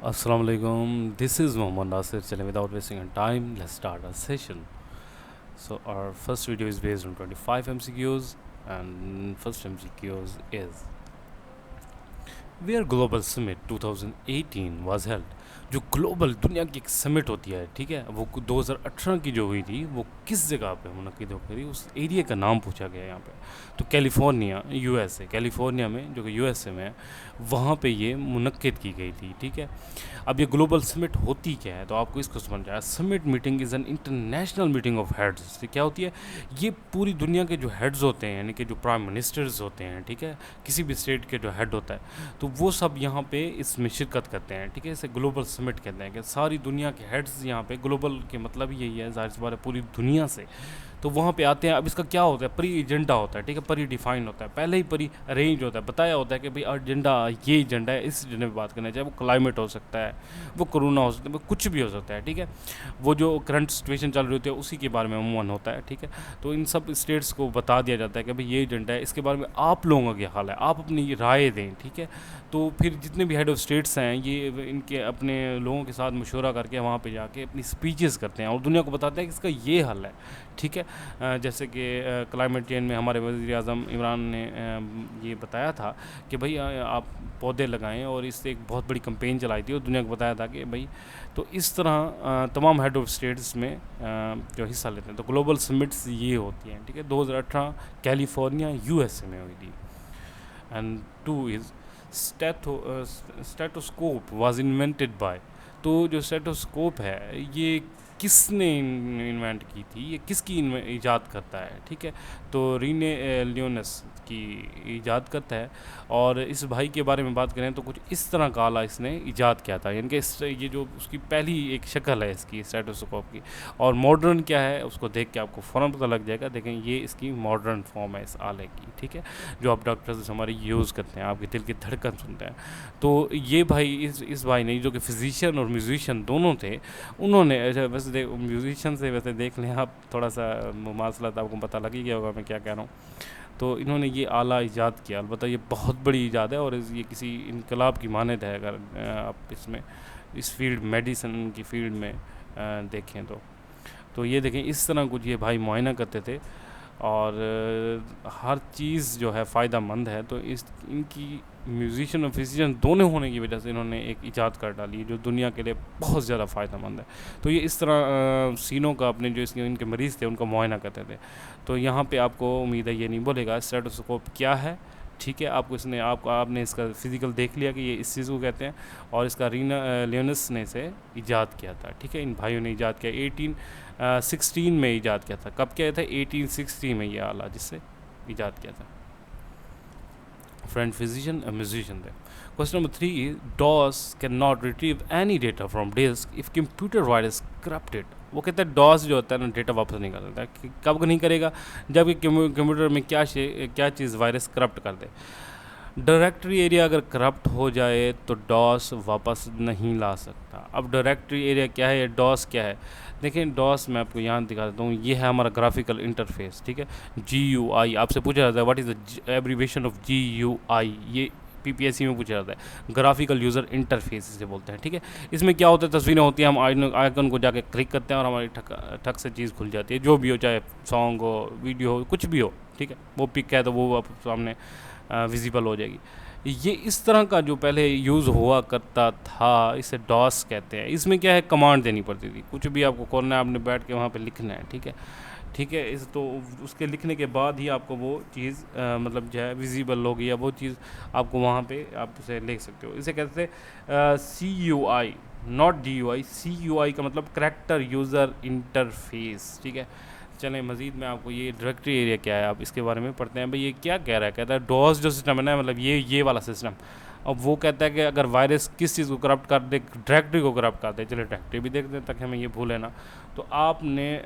Assalamu alaikum. This is Mohammad Nasir. Chale, without wasting our time, let's start our session. So our first video is based on 25 MCQs, and first MCQs is where Global Summit 2018 was held. जो global दुनिया की एक summit होती है, ठीक है, वो 2018 की जो हुई थी, वो किस जगह पे मुनक्किद हो गई थी, उस एरिया का नाम पूछा गया है यहाँ पे। तो कैलिफोर्निया, यूएसए, कैलिफोर्निया में जो कि यूएसए में है, वहाँ पे ये मुनक्किद की गई थी, ठीक है। अब ये ग्लोबल समिट होती क्या है, तो आपको इसको समझ आया। Summit meeting is an international meeting of heads. क्या होती है? ये पूरी दुनिया के जो हेड्स होते हैं, यानी कि जो प्राइम मिनिस्टर्स होते हैं, ठीक है, किसी भी स्टेट के जो हेड होता है, तो वो सब यहाँ पे इसमें शिरकत करते हैं, ठीक है। इसे ग्लोबल समिट कहते हैं कि सारी दुनिया के हेड्स यहाँ पे, ग्लोबल के मतलब यही है, ज़ाहिर सी बात है, पूरी दुनिया से तो वहाँ पे आते हैं। अब इसका क्या होता है? प्री एजेंडा होता है, ठीक है, प्री डिफाइन होता है, पहले ही प्री अरेंज होता है, बताया होता है कि भाई एजेंडा, ये एजेंडा है, इस एजेंडे पे बात करना है, चाहे वो क्लाइमेट हो सकता है, वो कोरोना हो सकता है, वो कुछ भी हो सकता है, ठीक है। वो जो करंट सिचुएशन चल रही होती है उसी के बारे में अमूमन होता है, ठीक है। तो इन सब स्टेट्स को बता दिया जाता है कि भाई ये एजेंडा है, इसके बारे में आप लोगों का क्या हाल है, आप अपनी राय दें, ठीक है। तो फिर जितने भी हेड ऑफ़ स्टेट्स हैं, ये इनके अपने लोगों के साथ मशवरा करके वहाँ पे जाके अपनी स्पीचेस करते हैं और दुनिया को बताते हैं कि इसका ये हल है, ठीक है। जैसे कि क्लाइमेट चेंज में हमारे वज़ीर आज़म इमरान ने ये बताया था कि भाई आप पौधे लगाएं, और इससे एक बहुत बड़ी कैंपेन चलाई थी और दुनिया को बताया था कि भाई, तो इस तरह तमाम हेड ऑफ़ स्टेट्स में जो हिस्सा लेते हैं। तो ग्लोबल समिट्स ये होती हैं, ठीक है। 2018 कैलिफोर्निया यूएसए में हुई थी। And two is stethoscope was invented by. तो जो स्टेटोस्कोप है, ये किसने इन्वेंट की थी, ये किसकी ईजाद करता है, ठीक है। तो रीने लियोनस की ईजाद करता है। और इस भाई के बारे में बात करें तो कुछ इस तरह का आला इसने ईजाद किया था, यानी कि ये जो उसकी पहली एक शक्ल है इसकी स्टेटोस्कोप की। और मॉडर्न क्या है उसको देख के आपको फ़ौरन पता लग जाएगा। देखें, ये इसकी मॉडर्न फॉर्म है इस आले की, ठीक है, जो आप डॉक्टर्स हमारे यूज़ करते हैं, आपके दिल की धड़कन सुनते हैं। तो ये भाई, इस भाई ने, जो कि फिजिशियन और म्यूजिशियन दोनों थे, उन्होंने वैसे म्यूजिशियन से वैसे देख लें आप, थोड़ा सा मुमासलत आपको पता लग ही गया होगा मैं क्या कह रहा हूँ। तो इन्होंने ये आला ईजाद किया। अलबत्ता ये बहुत बड़ी ईजाद है और ये किसी इनकलाब की मानद है, अगर आप इसमें इस फील्ड, मेडिसिन की फील्ड में देखें तो ये देखें, इस तरह कुछ ये भाई मुआयना करते थे। और हर चीज़ जो है फ़ायदा मंद है। तो इनकी म्यूज़िशियन और फिजिशियन दोनों होने की वजह से इन्होंने एक ईजाद कर डाली जो दुनिया के लिए बहुत ज़्यादा फ़ायदा मंद है। तो ये इस तरह सीनों का, अपने जो इनके मरीज़ थे उनका मुआयना करते थे। तो यहाँ पे आपको उम्मीद है ये नहीं बोलेगा स्टेटोस्कोप क्या है, ठीक है। आपने इसका फिज़िकल देख लिया कि ये इस चीज़ को कहते हैं, और इसका रीना लियोनस ने इसे ईजाद किया था, ठीक है। इन भाइयों ने ईजाद किया, 1816 में ईजाद किया था। कब किया था? 1860 में ये आला जिससे ईजाद किया था। फ्रेंड फिजिशियन और म्यूजिशियन थे। Question number 3 is DOS can not retrieve any data from disk if computer virus corrupted. वो कहता है डॉस जो होता है ना, डेटा वापस नहीं कर सकता। कब नहीं करेगा? जबकि कंप्यूटर में क्या चीज़ वायरस करप्ट कर दे। डायरेक्टरी एरिया अगर करप्ट हो जाए तो डॉस वापस नहीं ला सकता। अब डायरेक्टरी एरिया क्या है, डॉस क्या है? देखें, डॉस मैं आपको यहाँ दिखा देता हूँ। ये है हमारा ग्राफिकल इंटरफेस, ठीक है, GUI। आपसे पूछा जाता है what is the abbreviation of GUI। ये PPSC में पूछा जाता है। ग्राफिकल यूज़र इंटरफेस इसे बोलते हैं, ठीक है। इसमें क्या होता है, तस्वीरें होती हैं, हम आइकन को जाके क्लिक करते हैं और हमारी ठक से चीज़ खुल जाती है, जो भी हो, चाहे सॉन्ग हो, वीडियो हो, कुछ भी हो, ठीक है। वो पिक है तो वो आप सामने विजिबल हो जाएगी। ये इस तरह का जो पहले यूज़ हुआ करता था, इसे डॉस कहते हैं। इसमें क्या है, कमांड देनी पड़ती थी। कुछ भी आपको करना है, आपने बैठ के वहाँ पे लिखना है, ठीक है, ठीक है। इस तो उसके लिखने के बाद ही आपको वो चीज़ मतलब जो है विजिबल होगी, या वो चीज़ आपको वहाँ पे आप उसे लिख सकते हो। इसे कहते हैं CUI, नॉट GUI। CUI का मतलब करेक्टर यूज़र इंटरफेस, ठीक है। चलें, मज़ीद मैं आपको ये डायरेक्टरी एरिया क्या है आप इसके बारे में पढ़ते हैं। भाई ये क्या कह रहा है? कहता है डॉस जो सिस्टम है ना, मतलब ये वाला सिस्टम। अब वो कहता है कि अगर वायरस किस चीज़ को करप्ट कर दे, डायरेक्टरी को करप्ट कर दे। चलिए डायरेक्टरी भी देख दें ताकि हमें ये भूले ना। तो आपने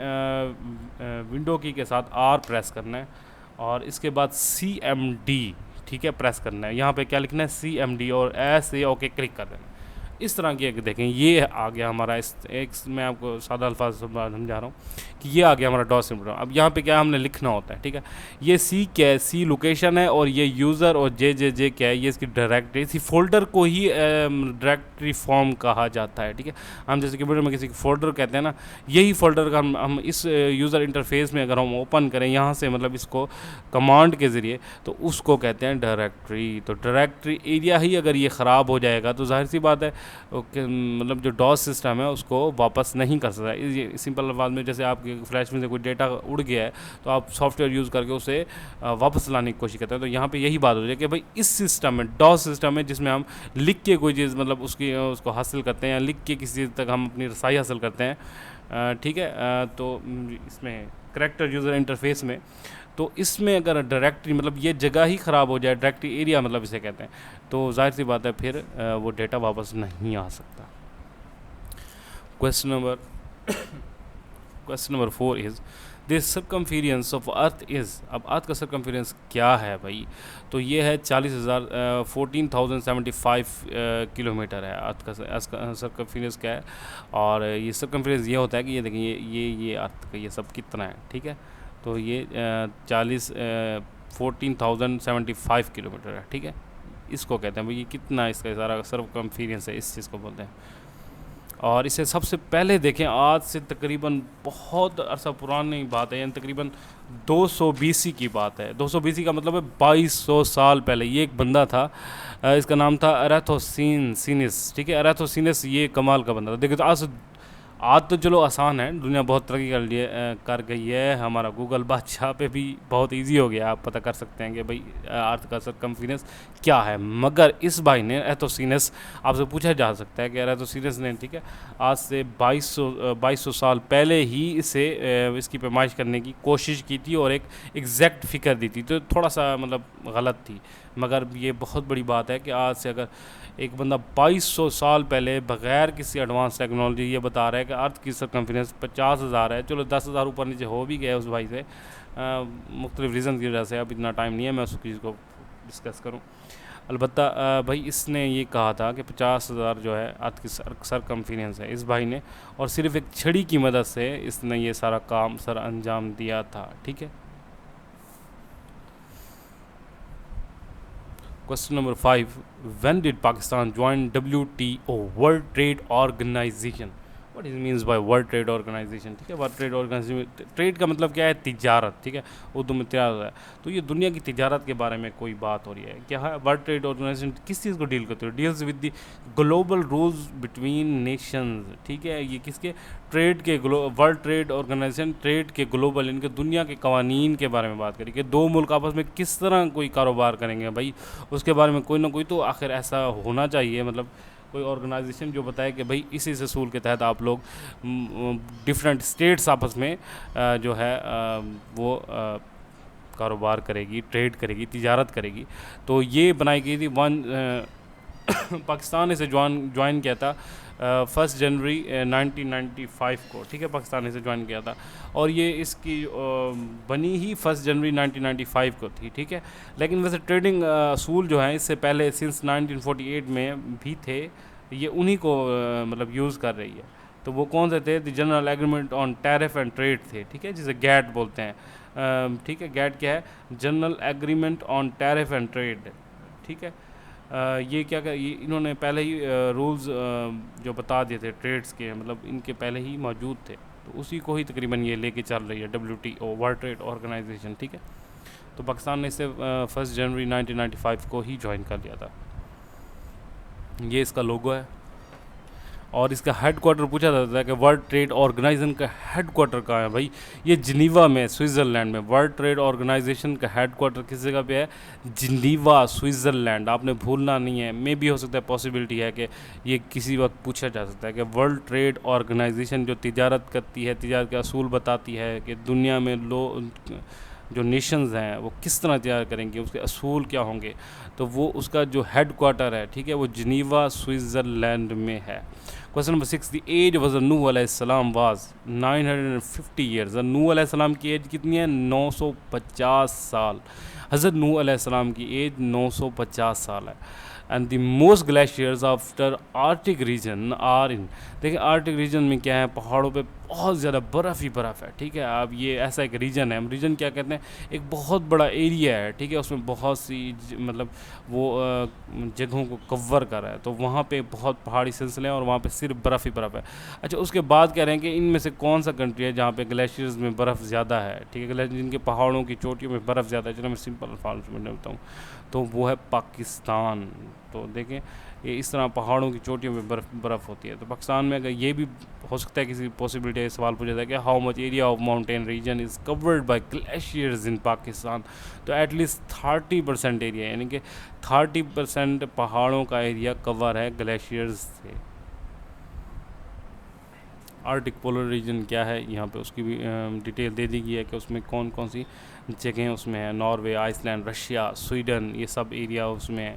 विंडो की के साथ R प्रेस करना है और इसके बाद CMD, ठीक है, प्रेस करना है। यहाँ पे क्या लिखना है? CMD, और ऐसे ओके क्लिक कर देना। इस तरह की अगर देखें, ये आ गया हमारा इस एक, मैं आपको सादा अल्फाज समझा रहा हूँ कि ये आ गया हमारा डॉस सिंड्रोम। अब यहाँ पे क्या हमने लिखना होता है, ठीक है। ये सी क्या है, सी लोकेशन है, और ये यूज़र और जे क्या है, ये इसकी डायरेक्टरी, इसी फोल्डर को ही डायरेक्टरी फॉर्म कहा जाता है, ठीक है। हम जैसे कंप्यूटर में किसी फोल्डर कहते हैं ना, यही फोल्डर का हम इस यूज़र इंटरफेस में अगर हम ओपन करें यहाँ से, मतलब इसको कमांड के ज़रिए, तो उसको कहते हैं डायरेक्टरी। तो डायरेक्टरी एरिया ही अगर ये ख़राब हो जाएगा तो जाहिर सी बात है मतलब जो डॉस सिस्टम है उसको वापस नहीं कर सकता। ये सिंपल अल्फाज में, जैसे आपके फ्लैश में से कोई डेटा उड़ गया है तो आप सॉफ्टवेयर यूज़ करके उसे वापस लाने की कोशिश करते हैं। तो यहाँ पे यही बात हो जाए कि भाई इस सिस्टम में, डॉस सिस्टम में, जिसमें हम लिख के कोई चीज़ मतलब उसको हासिल करते हैं, या लिख के किसी चीज़ तक हम अपनी रसाई हासिल करते हैं, ठीक है। तो इसमें करैक्टर यूज़र इंटरफेस में, तो इसमें अगर डायरेक्टरी मतलब ये जगह ही ख़राब हो जाए, डायरेक्टरी एरिया मतलब इसे कहते हैं, तो जाहिर सी बात है फिर वो डेटा वापस नहीं आ सकता। Question number 4 is this circumference of earth is. अब अर्थ का सर्कमफेरेंस क्या है भाई? तो ये है 14,075 किलोमीटर है अर्थ का सर्कमफेरेंस क्या है। और ये सर्कमफेरेंस ये होता है कि ये देखिए ये अर्थ का ये सब कितना है, ठीक है। तो ये 14,075 किलोमीटर है, ठीक है। इसको कहते हैं भाई ये कितना इसका सारा सर्कमफेरेंस है, इस चीज़ को बोलते हैं। और इसे सबसे पहले देखें, आज से तकरीबन बहुत अरसा पुरानी बात है, यानी तकरीबन 200 BC की बात है। 200 BC का मतलब है 2200 साल पहले। ये एक बंदा था, इसका नाम था एराथोसीनस, ठीक है। एराथोसीनस ये कमाल का बंदा था। देखिए तो आज तो चलो आसान है, दुनिया बहुत तरक्की कर गई है। हमारा गूगल बादशाह पे भी बहुत इजी हो गया, आप पता कर सकते हैं कि भाई अर्थ का सर्कमफेरेंस क्या है। मगर इस भाई ने एराथोसीनस, आपसे पूछा जा सकता है कि एराथोसीनस ने, ठीक है, आज से 2200 साल पहले ही इसकी पैमाइश करने की कोशिश की थी और एक एग्जैक्ट फिगर दी थी। तो थोड़ा सा मतलब गलत थी, मगर ये बहुत बड़ी बात है कि आज से अगर एक बंदा 2200 साल पहले बग़ैर किसी एडवांस टेक्नोलॉजी ये बता रहा है कि अर्थ की सर्कमफेरेंस 50,000 है। चलो 10,000 ऊपर नीचे हो भी गया उस भाई से, मुख्तलिफ रीज़न की वजह से। अब इतना टाइम नहीं है मैं उस चीज़ को डिस्कस करूँ। अलबत्ता भाई इसने ये कहा था कि 50,000 जो है अर्थ की सर्कमफेरेंस है इस भाई ने, और सिर्फ एक छड़ी की मदद से इसने ये सारा काम अंजाम दिया था, ठीक है। Question number 5. When did Pakistan join WTO, World Trade Organization? What it means by World Trade Organization? ठीक है, वर्ल्ड ट्रेड ऑर्गेनाइजेशन, ट्रेड का मतलब क्या है? तिजारत, ठीक है, उर्दू में तिजारत है। तो ये दुनिया की तिजारत के बारे में कोई बात हो रही है क्या है? वर्ल्ड ट्रेड ऑर्गेनाइजेशन किस चीज़ को डील करती है? Deals with the global rules between Nations, ठीक है। ये किसके? ट्रेड के वर्ल्ड ट्रेड ऑर्गेनाइजेशन ट्रेड के ग्लोबल, इनके दुनिया के कवानीन के बारे में बात करी कि दो मुल्क आपस में किस तरह कोई कारोबार करेंगे भाई, उसके बारे में कोई ना कोई तो आखिर ऐसा होना चाहिए, मतलब कोई ऑर्गेनाइजेशन जो बताए कि भाई इस असूल के तहत आप लोग डिफरेंट स्टेट्स आपस में जो है वो कारोबार करेगी, ट्रेड करेगी, तिजारत करेगी। तो ये बनाई गई थी पाकिस्तान ने इसे ज्वाइन किया था 1 जनवरी 1995 को, ठीक है। पाकिस्तान ने इसे ज्वाइन किया था और ये इसकी बनी ही 1 जनवरी 1995 को थी, ठीक है। लेकिन वैसे ट्रेडिंग असूल जो हैं इससे पहले सिंस 1948 में भी थे, ये उन्हीं को मतलब यूज़ कर रही है। तो वो कौन से थे? The general agreement on tariff and trade थे, ठीक है, जिसे गैट बोलते हैं, ठीक है। गैट क्या है? General agreement on tariff and trade, ठीक है। ये क्या ये इन्होंने पहले ही रूल्स जो बता दिए थे ट्रेड्स के, मतलब इनके पहले ही मौजूद थे, तो उसी को ही तकरीबन ये लेके चल रही है WTO, वर्ल्ड ट्रेड ऑर्गेनाइजेशन, ठीक है। तो पाकिस्तान ने इसे 1 जनवरी 1995 को ही ज्वाइन कर लिया था। ये इसका लोगो है और इसका हेडक्वार्टर पूछा जाता है कि वर्ल्ड ट्रेड ऑर्गेनाइजेशन का हेडक्वार्टर कहाँ है भाई? ये जिनीवा में, स्विट्ज़रलैंड में। वर्ल्ड ट्रेड ऑर्गेनाइजेशन का हेडक्वार्टर किस जगह पे है? Geneva, Switzerland. आपने भूलना नहीं है। मे भी हो सकता है, पॉसिबिलिटी है कि ये किसी वक्त पूछा जा सकता है कि वर्ल्ड ट्रेड ऑर्गेनाइजेशन जो तिजारत करती है, तिजारत के असूल बताती है कि दुनिया में जो नेशंस हैं वो किस तरह तैयार करेंगे, उसके असूल क्या होंगे, तो वो उसका जो हेडक्वार्टर है, ठीक है, वो जिनीवा स्विट्ज़रलैंड में है। Question number 6, the age of हज़रत नूह अलैहिस्सलाम वाज 950 ईयर्स। नूह अलैहिस्सलाम की एज कितनी है? 950 साल। हज़रत नूह अलैहिस्सलाम की एज 950 साल है। And the most glaciers after Arctic region are in. देखिए आर्टिक रीजन में क्या है, पहाड़ों पे बहुत ज़्यादा बर्फ़ ही बर्फ़ है, ठीक है। अब ये ऐसा एक रीजन है, हम रीजन क्या कहते हैं, एक बहुत बड़ा एरिया है, ठीक है, उसमें बहुत सी मतलब वो जगहों को कवर कर रहा है, तो वहाँ पे बहुत पहाड़ी सिलसिले हैं और वहाँ पे सिर्फ बर्फ़ ही बर्फ़ है। अच्छा, उसके बाद कह रहे हैं कि इनमें से कौन सा कंट्री है जहाँ पे ग्लेशियर्स में बर्फ़ ज़्यादा है, ठीक है, जिनके पहाड़ों की चोटियों में बर्फ़ ज़्यादा है। चलो मैं सिंपल अल्फाज में बताऊँ तो वो है पाकिस्तान। तो देखें ये इस तरह पहाड़ों की चोटियों में बर्फ़ होती है। तो पाकिस्तान में अगर ये भी हो सकता है, किसी पॉसिबिलिटी सवाल पूछा जाए कि how much area of mountain region is covered by glaciers in Pakistan, तो एटलीस्ट 30% एरिया, यानी कि 30% पहाड़ों का एरिया कवर है ग्लेशियर्स से। आर्टिक पोलर रीजन क्या है, यहाँ पे उसकी भी डिटेल दे दी गई है कि उसमें कौन कौन सी जगहें उसमें है। नॉर्वे, आइसलैंड, रशिया, स्वीडन, ये सब एरिया उसमें है।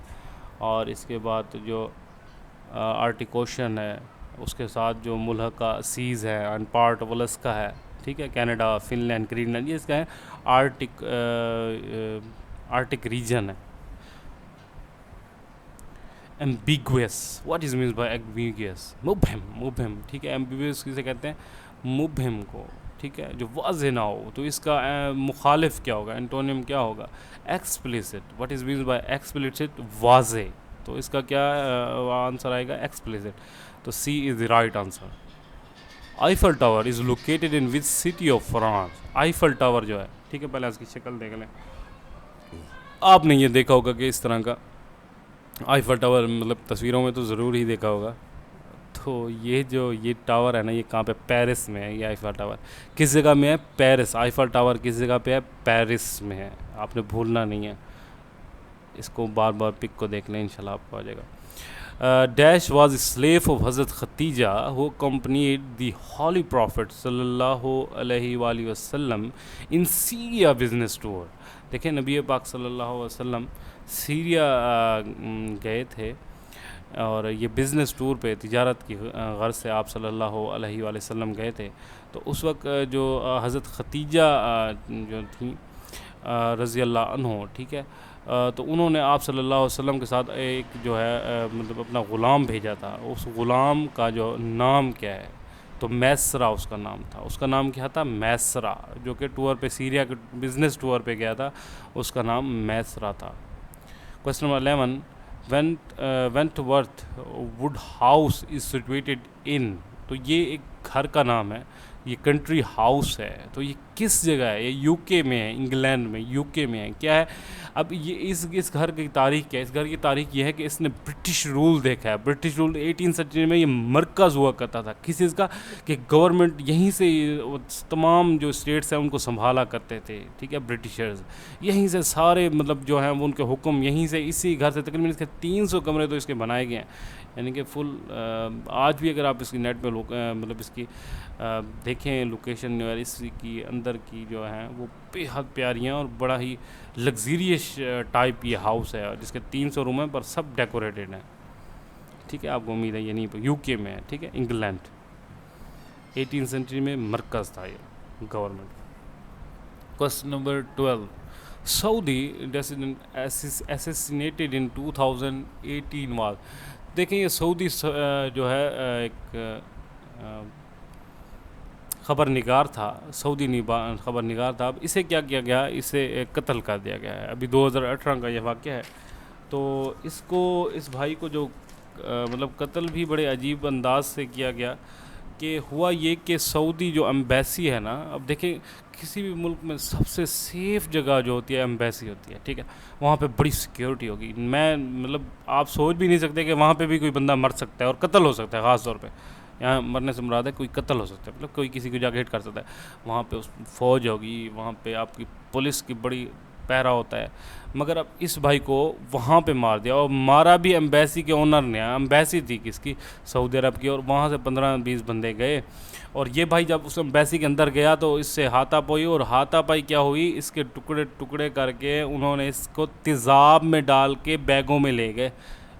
और इसके बाद जो आर्टिक ओशन है, उसके साथ जो मुल्हका सीज़ है एंड पार्ट ऑफ अलास्का है, ठीक है, कनाडा, फिनलैंड, ग्रीनलैंड, ये इसका है आर्टिक रीजन है। Ambiguous, what is means by ambiguous, मुबहम, ठीक है, एम्बिगुअस किसे कहते हैं, मुबहम को, ठीक है, जो वाज़ेह ना हो। तो इसका मुखालिफ क्या होगा, एंटोनिम क्या होगा, explicit. What is means by explicit, वाज़ेह। तो इसका क्या आंसर आएगा, एक्सप्लिसिट। तो C is the right answer. Eiffel tower is located in which city of France. Eiffel tower जो है, ठीक है, पहले इसकी शक्ल देख लें। आपने ये देखा होगा कि इस तरह का आईफल टावर, मतलब तस्वीरों में तो ज़रूर ही देखा होगा। तो ये टावर है ना, ये कहाँ पे, पेरिस में है। ये आईफल टावर किस जगह में है, पेरिस। आईफल टावर किस जगह पे है, पेरिस में है, आपने भूलना नहीं है। इसको बार बार पिक को देख लें, इंशाल्लाह आपको आ जाएगा। Dash was slave of Hazrat Khadija who companied the holy prophet सल्लल्लाहु अलैहि वसल्लम इन सीरिया बिजनेस टूर। देखें, नबी पाक सल्लल्लाहु अलैहि वसल्लम सीरिया गए थे और ये बिज़नेस टूर पे, तिजारत की गर्ज से आप सल्लल्लाहु अलैहि वसल्लम गए थे। तो उस वक्त जो हज़रत खतीजा जो थी रज़ी अल्लाह अन्हो, ठीक है, तो उन्होंने आप सल्लल्लाहु अलैहि वसल्लम के साथ एक जो है मतलब अपना ग़ुलाम भेजा था। उस ग़ुलाम का जो नाम क्या है, तो मैसरा उसका नाम था। उसका नाम क्या था, मैसरा, जो कि टूर पे, सीरिया के बिज़नेस टूर पे गया था, उसका नाम मैसरा था। Question number 11, Wentworth would house is situated in. तो ये एक घर का नाम है, ये कंट्री हाउस है, तो ये किस जगह है, ये यूके में है, इंग्लैंड में, यूके में है, क्या है। अब ये इस घर की तारीख क्या है, इस घर की तारीख ये है कि इसने ब्रिटिश रूल देखा है। ब्रिटिश रूल 18th सेंचुरी में ये मरकज़ हुआ करता था किस चीज़ का, कि गवर्नमेंट यहीं से तमाम जो स्टेट्स हैं उनको संभाला करते थे, ठीक है, ब्रिटिशर्स यहीं से सारे मतलब जो हैं वो उनके हुक्म यहीं से, इसी घर से। तकरीबन इसके 300 कमरे तो इसके बनाए गए हैं, यानी कि फुल आज भी अगर आप इसकी नेट पे मतलब इसकी देखें लोकेशन और इसकी अंदर की जो है वो बेहद प्यारी हैं और बड़ा ही लग्जरियस टाइप ये हाउस है, जिसके 300 रूम हैं पर सब डेकोरेटेड हैं, ठीक है। आपको उम्मीद है ये नहीं, यूके में है, ठीक है, इंग्लैंड। 18th सेंचुरी में मरकज़ था ये government. Question number 12, Saudi resident assassinated in 2018 was. देखें ये सऊदी जो है एक ख़बर निगार था, सऊदी ख़बर निगार था। अब इसे क्या किया गया, इसे कत्ल कर दिया गया है। अभी 2018 का यह वाक़या है। तो इस भाई को जो मतलब कत्ल भी बड़े अजीब अंदाज से किया गया। कि हुआ ये कि सऊदी जो एम्बेसी है ना, अब देखें किसी भी मुल्क में सबसे सेफ़ जगह जो होती है एम्बेसी होती है, ठीक है, वहाँ पे बड़ी सिक्योरिटी होगी। मैं मतलब आप सोच भी नहीं सकते कि वहाँ पे भी कोई बंदा मर सकता है और कत्ल हो सकता है। ख़ास तौर पे यहाँ मरने से मुराद है कोई कत्ल हो सकता है, मतलब कोई किसी को जाके हिट कर सकता है। वहाँ पे उस फ़ौज होगी, वहाँ पे आपकी पुलिस की बड़ी पहरा होता है। मगर अब इस भाई को वहाँ पे मार दिया, और मारा भी एम्बेसी के ओनर ने। एम्बेसी थी किसकी, सऊदी अरब की, और वहाँ से 15-20 बंदे गए। और ये भाई जब उस एम्बेसी के अंदर गया तो इससे हाथापाई, और हाथापाई क्या हुई, इसके टुकड़े टुकड़े करके उन्होंने इसको तेज़ाब में डाल के बैगों में ले गए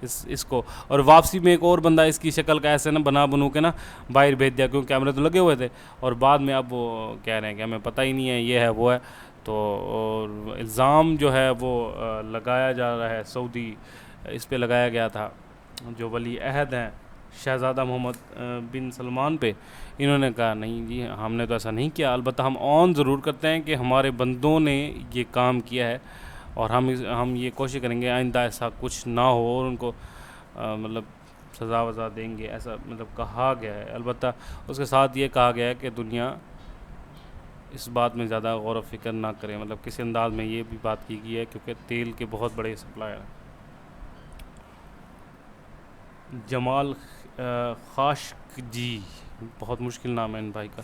इसको। और वापसी में एक और बंदा इसकी शक्ल का ऐसे ना बनू के ना बाहर भेज दिया, क्योंकि कैमरे तो लगे हुए थे। और बाद में अब वो कह रहे हैं कि हमें पता ही नहीं है, ये है वो है। तो और इल्ज़ाम जो है वो लगाया जा रहा है सऊदी इस पे लगाया गया था, जो वली अहद हैं शहज़ादा मोहम्मद बिन सलमान पे, इन्होंने कहा नहीं जी हमने तो ऐसा नहीं किया, अलबत्ता हम ऑन ज़रूर करते हैं कि हमारे बंदों ने ये काम किया है और हम ये कोशिश करेंगे आइंदा ऐसा कुछ ना हो और उनको मतलब सज़ा वज़ा देंगे, ऐसा मतलब कहा गया है। अलबत्ता उसके साथ ये कहा गया है कि दुनिया इस बात में ज़्यादा गौर व फिक्र ना करें, मतलब किसी अंदाज में ये भी बात की गई है क्योंकि तेल के बहुत बड़े सप्लायर हैं। जमाल खाशकजी, बहुत मुश्किल नाम है इन भाई का,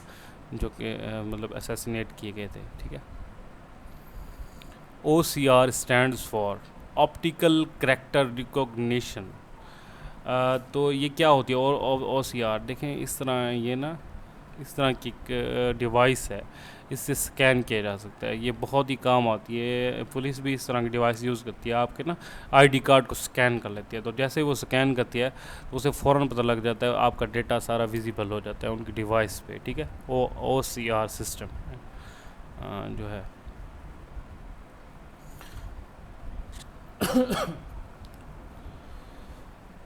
जो कि मतलब असैसिनेट किए गए थे, ठीक है। OCR stands for optical character recognition. तो ये क्या होती है और OCR देखें, इस तरह ये ना इस तरह की एक डिवाइस है, इससे स्कैन किया जा सकता है, ये बहुत ही काम आती है। पुलिस भी इस तरह की डिवाइस यूज़ करती है, आपके ना ID कार्ड को स्कैन कर लेती है, तो जैसे ही वो स्कैन करती है तो उसे फ़ौरन पता लग जाता है, आपका डेटा सारा विजिबल हो जाता है उनकी डिवाइस पे, ठीक है। OCR सिस्टम जो है।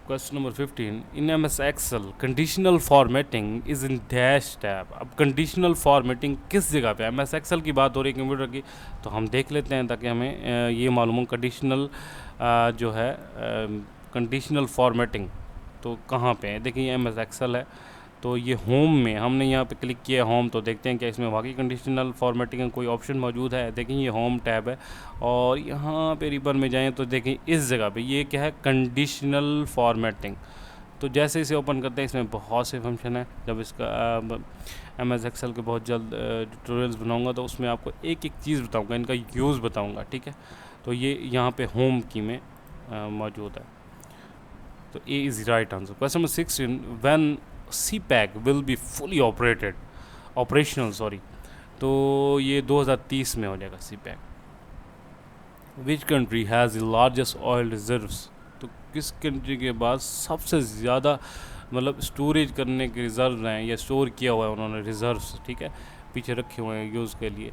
Question number 15, in MS Excel conditional formatting is in dash tab. अब कंडीशनल फॉर्मेटिंग किस जगह पे है? MS Excel की बात हो रही है कंप्यूटर की, तो हम देख लेते हैं ताकि हमें ये मालूम हो कंडीशनल जो है कंडीशनल फॉर्मेटिंग तो कहाँ पे है। देखिए MS Excel है, तो ये होम में हमने यहाँ पे क्लिक किया होम, तो देखते हैं क्या इसमें वाकई कंडीशनल फॉर्मेटिंग का कोई ऑप्शन मौजूद है। देखें ये होम टैब है और यहाँ पे रिबन में जाएं तो देखें इस जगह पे ये क्या है, कंडीशनल फॉर्मेटिंग। तो जैसे इसे ओपन करते हैं इसमें बहुत से फंक्शन है। जब इसका MS Excel के बहुत जल्द ट्यूटोरियल्स बनाऊंगा तो उसमें आपको एक एक चीज़ बताऊंगा, इनका यूज़ बताऊंगा, ठीक है। तो ये यहाँ पे होम की में मौजूद है, तो A is right answer. Question number 16, when CPAC will be fully operational, sorry, तो ये 2030 में हो जाएगा CPAC। Which country has the largest oil reserves, तो किस कंट्री के पास सबसे ज़्यादा मतलब स्टोरेज करने के रिज़र्व हैं या स्टोर किया हुआ है उन्होंने रिज़र्व्स, ठीक है, पीछे रखे हुए हैं यूज़ के लिए,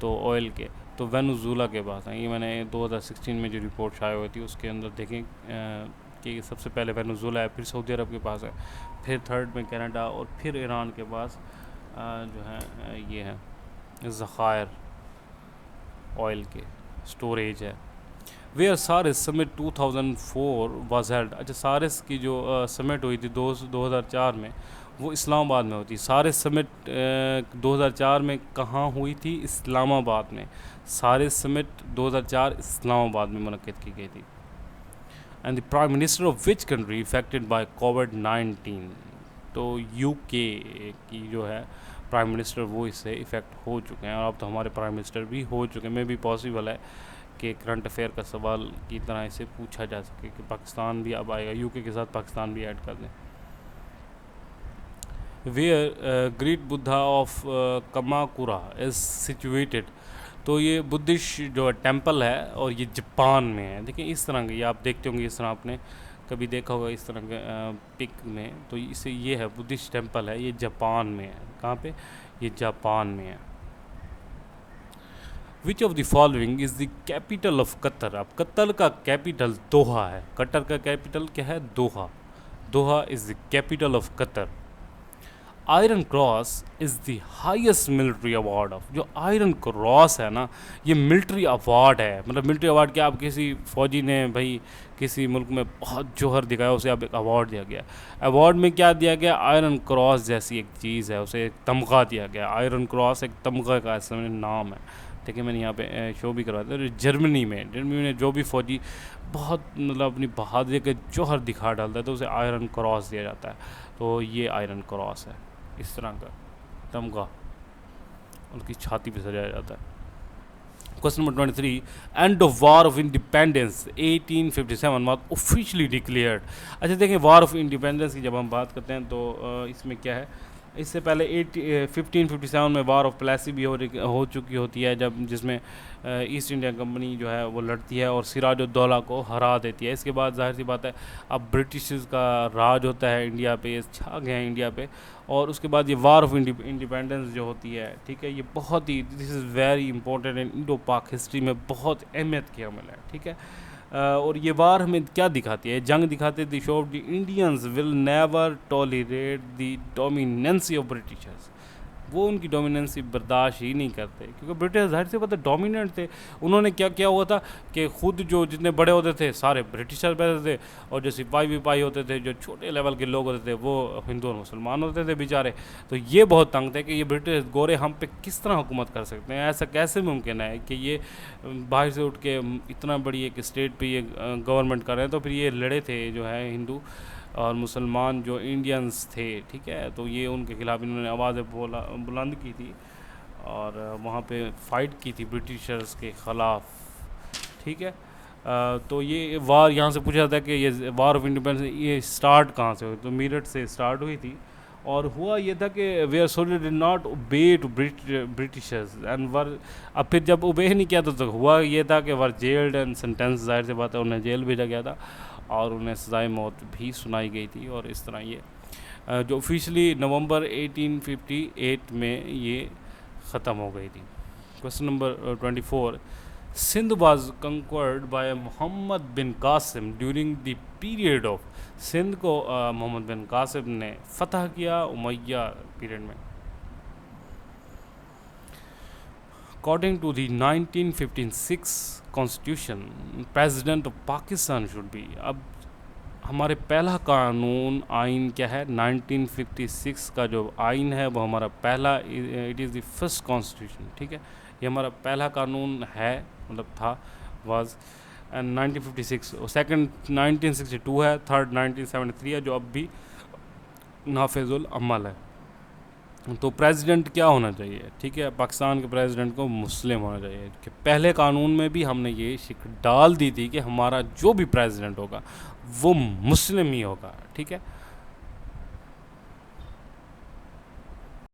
तो ऑयल के, तो वेनेजुएला के पास हैं। ये मैंने 2016 में जो रिपोर्ट शाये हुई थी उसके अंदर देखें कि सबसे पहले वेनेजुएला है, फिर सऊदी अरब के पास है, फिर थर्ड में कनाडा और फिर ईरान के पास जो है ये है ज़खायर ऑयल के स्टोरेज है। वेयर सारिस समिट 2004 वाज हेल्ड। अच्छा, सारिस की जो समिट हुई थी 2004 में, वो इस्लामाबाद में होती। सारिस समिट 2004 में कहाँ हुई थी? इस्लामाबाद में। सारिस समिट 2004 इस्लामाबाद में मुनक्किद की गई थी। And the prime minister of which country affected by कोविड-19, तो UK की जो है प्राइम मिनिस्टर वो इससे इफ़ेक्ट हो चुके हैं, और अब तो हमारे प्राइम मिनिस्टर भी हो चुके हैं। मे भी पॉसिबल है कि करंट अफेयर का सवाल की तरह इसे पूछा जा सके कि पाकिस्तान भी अब आएगा, UK के साथ पाकिस्तान भी ऐड कर दें। Where great Buddha of Kamakura is situated, तो ये बुद्धिस्ट जो टेंपल है और ये जापान में है। देखिए इस तरह के, ये आप देखते होंगे, इस तरह आपने कभी देखा होगा इस तरह के पिक में, तो इसे ये है बुद्धिस्ट टेंपल है, ये जापान में है। कहाँ पे? ये जापान में है। Which of the following is the capital of Qatar. अब कतर का कैपिटल दोहा है। कतर का कैपिटल क्या है? Doha. Doha is the capital of Qatar. Iron cross is the highest military award of, जो आयरन क्रॉस है ना, ये मिलिट्री अवार्ड है। मतलब मिलिट्री अवार्ड क्या, आप किसी फ़ौजी ने भाई किसी मुल्क में बहुत जोहर दिखाया, उसे अब एक अवार्ड दिया गया। अवार्ड में क्या दिया गया? आयरन क्रॉस जैसी एक चीज़ है, उसे एक तमगा दिया गया। आयरन क्रॉस एक तमगा का ऐसा नाम है। देखिए मैंने यहाँ पे शो भी करवाया था। जर्मनी में जो भी फ़ौजी बहुत मतलब अपनी बहादुरी के जोहर दिखा डालता है तो उसे आयरन क्रॉस दिया जाता है। तो ये आयरन क्रॉस है, इस तरह का तमगा उनकी छाती पे सजाया जाता है। Question number 23, end of war of independence 1857 was officially declared. अच्छा देखें, वार ऑफ इंडिपेंडेंस की जब हम बात करते हैं तो इसमें क्या है, इससे पहले 1557 में वार ऑफ प्लेसी भी हो चुकी होती है, जब जिसमें ईस्ट इंडिया कंपनी जो है वो लड़ती है और सिराजुद्दौला को हरा देती है। इसके बाद जाहिर सी बात है अब ब्रिटिश का राज होता है इंडिया पे, छा गए हैं इंडिया पे, और उसके बाद ये वार ऑफ इंडिपेंडेंस जो होती है, ठीक है, ये बहुत ही, this is very important in Indo Pak history में बहुत अहमियत की अमल है, ठीक है। और ये वार हमें क्या दिखाती है, जंग दिखाती है, the show off the Indians will never tolerate the dominancy of Britishers. वो उनकी डोमिनेंसी बर्दाश्त ही नहीं करते, क्योंकि ब्रिटिश जाहिर से पता डोमिनेंट थे। उन्होंने क्या क्या हुआ था कि खुद जो जितने बड़े होते थे सारे ब्रिटिशर बैठते थे, और जो सिपाही विपाही होते थे, जो छोटे लेवल के लोग होते थे, वो हिंदू और मुसलमान होते थे बेचारे। तो ये बहुत तंग थे कि ये ब्रिटिश गोरे हम पे किस तरह हुकूमत कर सकते हैं, ऐसा कैसे मुमकिन है कि ये बाहर से उठ के इतना बड़ी एक स्टेट पे ये गवर्नमेंट कर रहे हैं। तो फिर ये लड़े थे जो है हिंदू और मुसलमान जो इंडियंस थे, ठीक है, तो ये उनके खिलाफ इन्होंने आवाज़ें बुलंद की थी और वहाँ पे फाइट की थी ब्रिटिशर्स के ख़िलाफ़, ठीक है। तो ये वार यहाँ से पूछा जाता है कि ये वार ऑफ इंडिपेंडेंस ये स्टार्ट कहाँ से हुई, तो मेरठ से स्टार्ट हुई थी। और हुआ ये था कि we are soldier did not obey to Britishers and were. अब फिर जब ओबे नहीं किया तो हुआ ये था कि वर जेल्ड एंड सेंटेंस, जाहिर सी बात है उन्हें जेल भेजा गया था और उन्हें सज़ाए मौत भी सुनाई गई थी। और इस तरह ये जो ऑफिशियली नवंबर 1858 में ये ख़त्म हो गई थी। Question number 24, Sindh was conquered by Mohammad bin Qasim during the period of. Sindh को मोहम्मद बिन कासिम ने फतह किया उमैया पीरियड में। According to the 1956 constitution president of Pakistan should be. अब हमारे पहला कानून आइन क्या है, 1956 का जो आइन है वो हमारा पहला, it is the first constitution, ठीक है। ये हमारा पहला कानून है, मतलब था, वाज, एंड 1956। और सेकंड 1962 है, थर्ड 1973 है जो अब भी नाफिजुल अमल है। तो प्रेसिडेंट क्या होना चाहिए, ठीक है, पाकिस्तान के प्रेसिडेंट को मुस्लिम होना चाहिए। कि पहले कानून में भी हमने ये शिक डाल दी थी कि हमारा जो भी प्रेसिडेंट होगा वो मुस्लिम ही होगा, ठीक है।